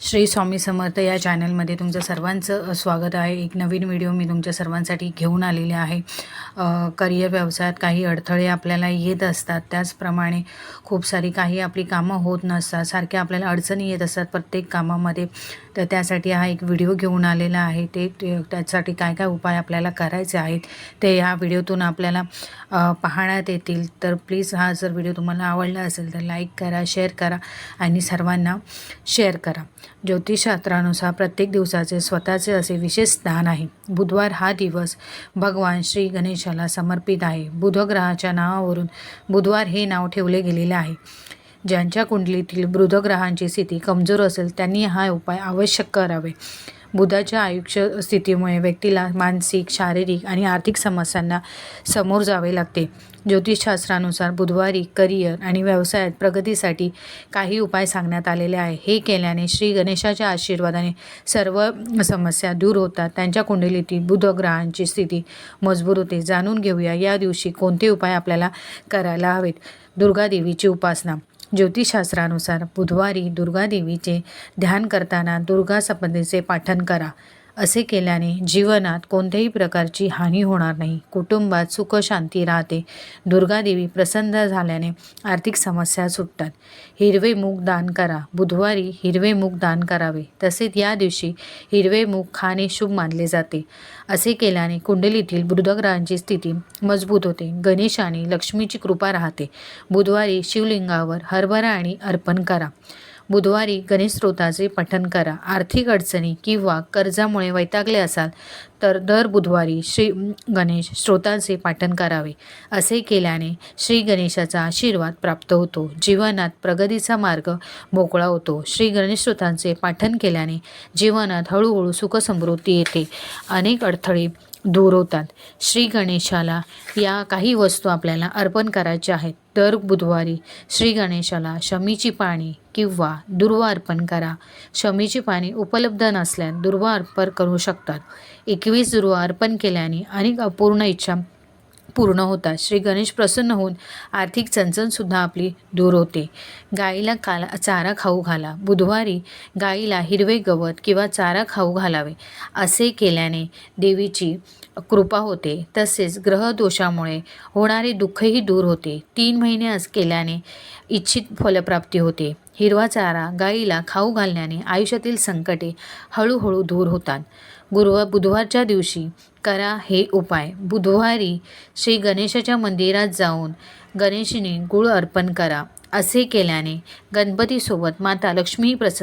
श्री स्वामी समर्थ या चॅनलमध्ये तुमचं सर्वांचं स्वागत आहे। एक नवीन व्हिडिओ मी तुमच्या सर्वांसाठी घेऊन आलेले आहे। करिअर व्यवसायात काही अडथळे आपल्याला येत असतात, त्याचप्रमाणे खूप सारी काही आपली कामं होत नसतात, सारख्या आपल्याला अडचणी येत असतात प्रत्येक कामामध्ये। तर त्यासाठी हा एक व्हिडिओ घेऊन आलेला आहे। त्यासाठी काय काय उपाय आपल्याला करायचे आहेत ते या व्हिडिओतून आपल्याला पाहण्यात येतील। तर प्लीज हा जर व्हिडिओ तुम्हाला आवडला असेल तर लाईक करा, शेअर करा आणि सर्वांना शेअर करा। ज्योतिषशास्त्रानुसार प्रत्येक दिवसाचे स्वतःचे असे विशेष स्थान आहे। बुधवार हा दिवस भगवान श्री गणेशाला समर्पित आहे। बुध ग्रहाच्या नावावरून बुधवार हे नाव ठेवले गेलेले आहे। ज्यांच्या कुंडलीतील बुध ग्रहांची स्थिती कमजोर असेल त्यांनी हा उपाय अवश्य करावे। बुधाच्या आयुष्य स्थितीमुळे व्यक्तीला मानसिक, शारीरिक आणि आर्थिक समस्यांना समोर जावे लागते। ज्योतिषशास्त्रानुसार बुधवारी करिअर आणि व्यवसायात प्रगतीसाठी काही उपाय सांगण्यात आलेले आहे। हे केल्याने श्री गणेशाच्या आशीर्वादाने सर्व समस्या दूर होतात। त्यांच्या कुंडलीतील बुध ग्रहांची स्थिती मजबूत होते। जाणून घेऊया या दिवशी कोणते उपाय आपल्याला करायला हवेत। दुर्गा देवीची उपासना। ज्योतिषशास्त्रानुसार बुधवारी दुर्गा देवीचे ध्यान करताना दुर्गा सप्तशतीचे पाठन करा। असे केल्याने जीवनात कोणत्याही प्रकारची हानी होणार नाही, कुटुंबात सुख शांती राहते। दुर्गा देवी प्रसन्न झाल्याने आर्थिक समस्या सुटतात। हिरवे मूग दान करा। बुधवारी हिरवे मूग दान करावे। तसेच या दिवशी हिरवे मूग खाणे शुभ मानले जाते। असे केल्याने कुंडलीतील बुधग्रहांची स्थिती मजबूत होते। गणेश आणि लक्ष्मीची कृपा राहते। बुधवारी शिवलिंगावर हरभरा आणि अर्पण करा। बुधवारी गणेश स्तोत्राचे पठण करा। आर्थिक अडचणी किंवा कर्जामुळे वैतागले असाल तर दर बुधवारी श्री गणेश स्तोत्राचे पाठण करावे। असे केल्याने श्री गणेशाचा आशीर्वाद प्राप्त होतो। जीवनात प्रगतीचा मार्ग मोकळा होतो। श्री गणेश स्तोत्राचे पाठण केल्याने जीवनात हळूहळू सुख समृद्धी येते, अनेक अडथळे दूर होतात। श्री गणेशाला या काही वस्तू आपल्याला अर्पण करायच्या आहेत। दर बुधवारी श्री गणेशाला शमीची पाने किंवा दुर्वा अर्पण करा। शमीची पाने उपलब्ध नसल्यास दुर्वा अर्पण करू शकतात। 21 दुर्वा अर्पण केल्याने अनेक अपूर्ण इच्छा पूर्ण होतात। श्री गणेश प्रसन्न होऊन आर्थिक चणचणसुद्धा आपली दूर होते। गाईला चारा खाऊ घाला। बुधवारी गाईला हिरवे गवत किंवा चारा खाऊ घालावे। असे केल्याने देवीची कृपा होते, तसेच ग्रहदोषामुळे होणारे दुःखही दूर होते। 3 महिने केल्याने इच्छित फलप्राप्ती होते। हिरवा चारा गाईला खाऊ घालण्याने आयुष्यातील संकटे हळूहळू दूर होतात। बुधवारच्या दिवशी करा हे उपाय। बुधवारी श्री गणेशाच्या मंदिरात जाऊन गणेशने गुळ अर्पण करा। असे केल्याने गणपतीसोबत माता लक्ष्मी प्रसन्न